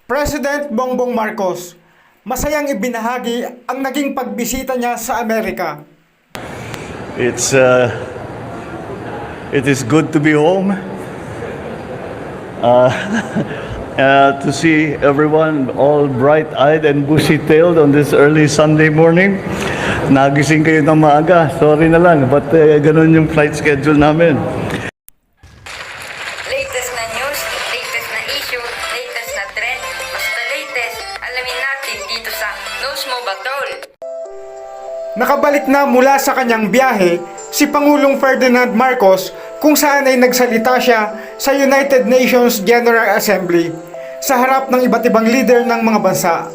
President Bongbong Marcos, masayang ibinahagi ang naging pagbisita niya sa Amerika. It is good to be home, to see everyone all bright-eyed and bushy-tailed on this early Sunday morning. Nagising kayo ng maaga, sorry na lang, but ganun yung flight schedule namin. Latest na news, latest na issue, latest na trend, basta latest, alamin natin dito sa Knows Mo Ba Tol? Nakabalik na mula sa kanyang biyahe si Pangulong Ferdinand Marcos kung saan ay nagsalita siya sa United Nations General Assembly sa harap ng iba't ibang leader ng mga bansa.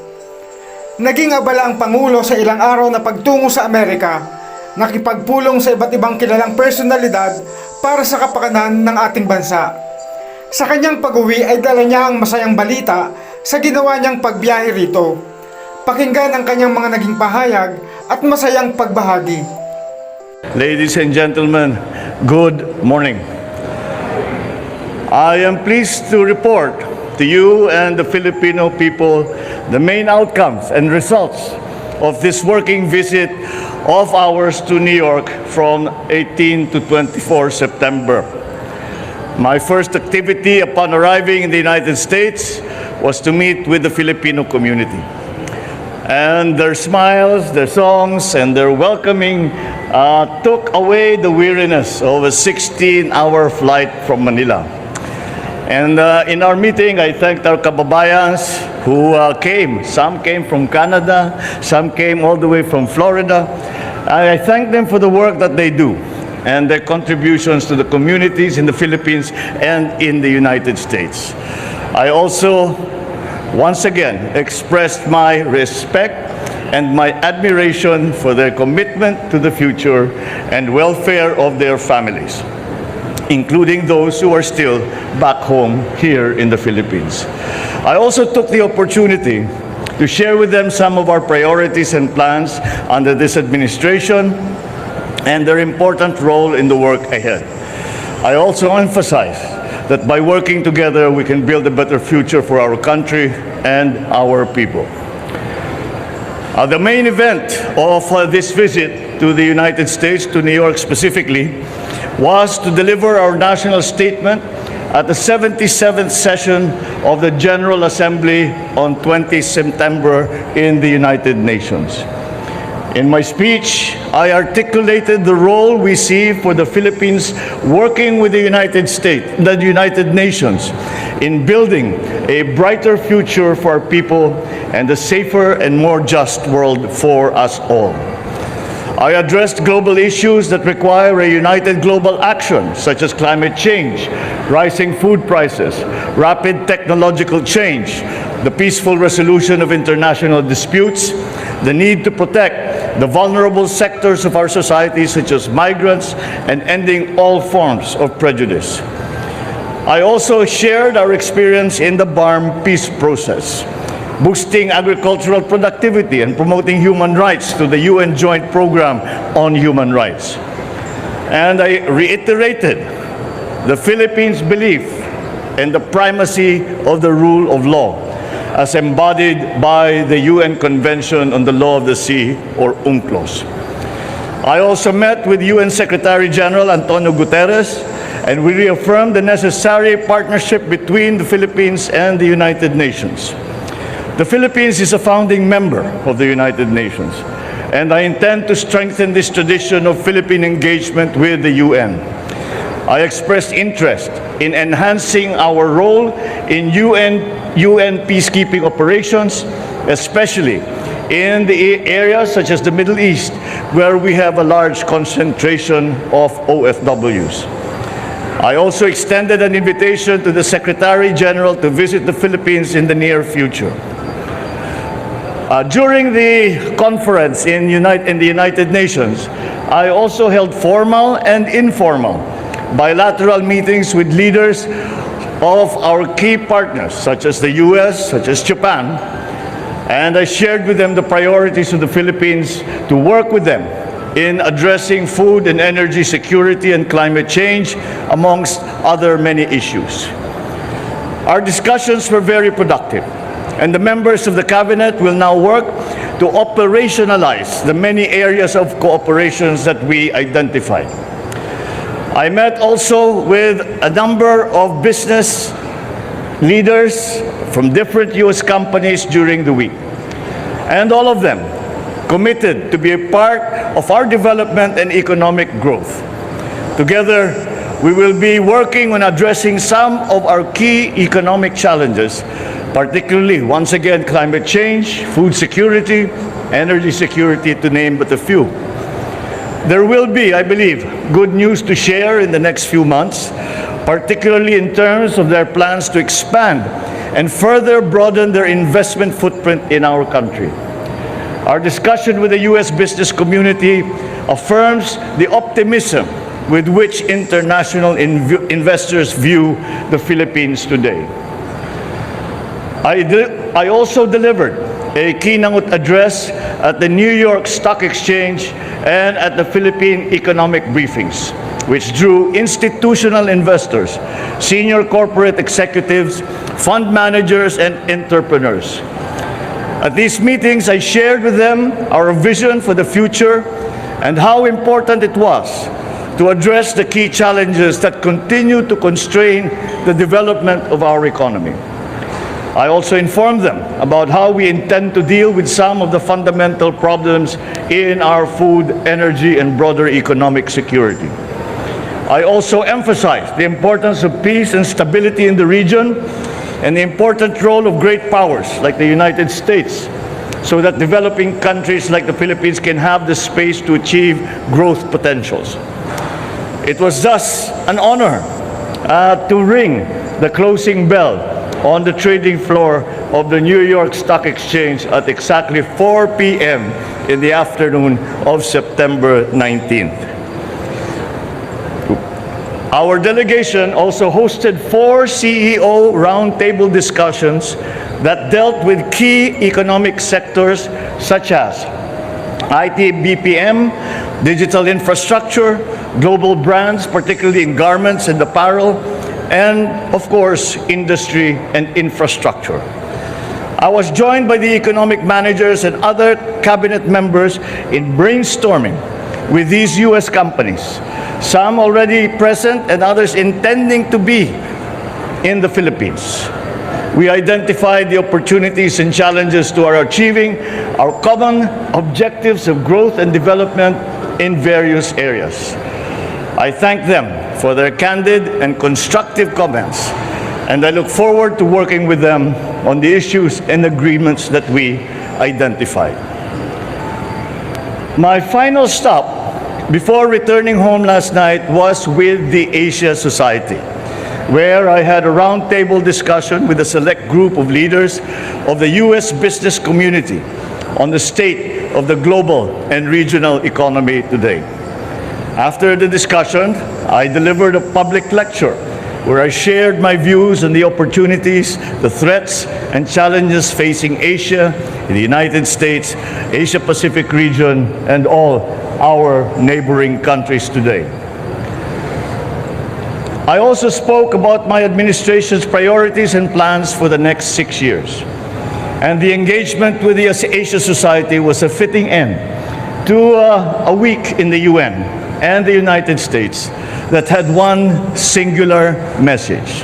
Naging abala ang Pangulo sa ilang araw na pagtungo sa Amerika, nakipagpulong sa iba't ibang kilalang personalidad para sa kapakanan ng ating bansa. Sa kanyang pag-uwi ay dala niya ang masayang balita sa ginawa niyang pagbiyahe rito. Pakinggan ang kanyang mga naging pahayag at masayang pagbahagi. Ladies and gentlemen, good morning. I am pleased to report to you and the Filipino people the main outcomes and results of this working visit of ours to New York from 18 to 24 September. My first activity upon arriving in the United States was to meet with the Filipino community. And their smiles, their songs, and their welcoming took away the weariness of a 16-hour flight from Manila. And in our meeting, I thanked our kababayans who came. Some came from Canada, some came all the way from Florida. I thank them for the work that they do and their contributions to the communities in the Philippines and in the United States. I also once again expressed my respect and my admiration for their commitment to the future and welfare of their families, including those who are still back home here in the Philippines. I also took the opportunity to share with them some of our priorities and plans under this administration and their important role in the work ahead. I also emphasize that by working together, we can build a better future for our country and our people. The main event of this visit to the United States, to New York specifically, was to deliver our national statement at the 77th session of the General Assembly on 20 September in the United Nations. In my speech, I articulated the role we see for the Philippines working with the United Nations in building a brighter future for our people and a safer and more just world for us all. I addressed global issues that require a united global action, such as climate change, rising food prices, rapid technological change, the peaceful resolution of international disputes, the need to protect the vulnerable sectors of our society, such as migrants, and ending all forms of prejudice. I also shared our experience in the BARM peace process, boosting agricultural productivity and promoting human rights to the UN Joint Program on Human Rights. And I reiterated the Philippines' belief in the primacy of the rule of law, as embodied by the UN Convention on the Law of the Sea, or UNCLOS. I also met with UN Secretary General Antonio Guterres, and we reaffirmed the necessary partnership between the Philippines and the United Nations. The Philippines is a founding member of the United Nations, and I intend to strengthen this tradition of Philippine engagement with the UN. I expressed interest in enhancing our role in UN peacekeeping operations, especially in the areas such as the Middle East, where we have a large concentration of OFWs. I also extended an invitation to the Secretary General to visit the Philippines in the near future. During the conference in the United Nations, I also held formal and informal bilateral meetings with leaders of our key partners, such as the US, such as Japan, and I shared with them the priorities of the Philippines to work with them in addressing food and energy security and climate change, amongst other many issues. Our discussions were very productive, and the members of the cabinet will now work to operationalize the many areas of cooperations that we identified. I met also with a number of business leaders from different U.S. companies during the week, and all of them committed to be a part of our development and economic growth. Together, we will be working on addressing some of our key economic challenges, particularly, once again, climate change, food security, energy security, to name but a few. There will be, I believe, good news to share in the next few months, particularly in terms of their plans to expand and further broaden their investment footprint in our country. Our discussion with the U.S. business community affirms the optimism with which international investors view the Philippines today. I also delivered a keynote address at the New York Stock Exchange and at the Philippine economic briefings, which drew institutional investors, senior corporate executives, fund managers, and entrepreneurs. At these meetings, I shared with them our vision for the future and how important it was to address the key challenges that continue to constrain the development of our economy. I also informed them about how we intend to deal with some of the fundamental problems in our food, energy, and broader economic security. I also emphasized the importance of peace and stability in the region and the important role of great powers like the United States, so that developing countries like the Philippines can have the space to achieve growth potentials. It was thus an honor to ring the closing bell on the trading floor of the New York Stock Exchange at exactly 4 p.m. in the afternoon of September 19th. Our delegation also hosted 4 CEO roundtable discussions that dealt with key economic sectors such as IT, BPM, digital infrastructure, global brands, particularly in garments and apparel, and, of course, industry and infrastructure. I was joined by the economic managers and other cabinet members in brainstorming with these U.S. companies, some already present and others intending to be in the Philippines. We identified the opportunities and challenges to our achieving our common objectives of growth and development in various areas. I thank them for their candid and constructive comments, and I look forward to working with them on the issues and agreements that we identified. My final stop before returning home last night was with the Asia Society, where I had a roundtable discussion with a select group of leaders of the U.S. business community on the state of the global and regional economy today. After the discussion, I delivered a public lecture where I shared my views on the opportunities, the threats, and challenges facing Asia, the United States, Asia-Pacific region, and all our neighboring countries today. I also spoke about my administration's priorities and plans for the next 6 years. And the engagement with the Asia Society was a fitting end to a week in the UN and the United States that had one singular message.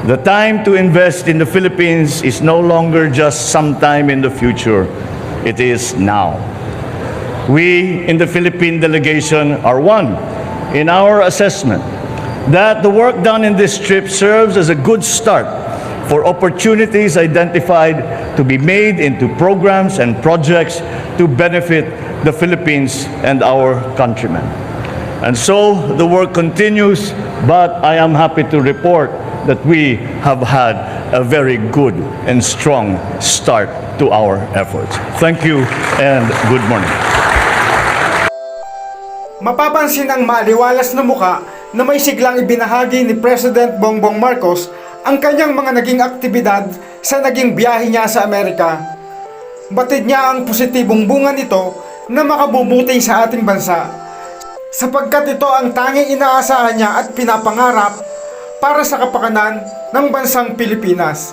The time to invest in the Philippines is no longer just sometime in the future, it is now. We in the Philippine delegation are one in our assessment that the work done in this trip serves as a good start for opportunities identified to be made into programs and projects to benefit the Philippines and our countrymen. And so the work continues, but I am happy to report that we have had a very good and strong start to our efforts. Thank you and good morning. Mapapansin ang maaliwalas na muka na may siglang ibinahagi ni President Bongbong Marcos ang kanyang mga naging aktibidad sa naging biyahe niya sa Amerika. Batid niya ang positibong bunga nito na makabubuti sa ating bansa, sapagkat ito ang tanging inaasahan niya at pinapangarap para sa kapakanan ng bansang Pilipinas.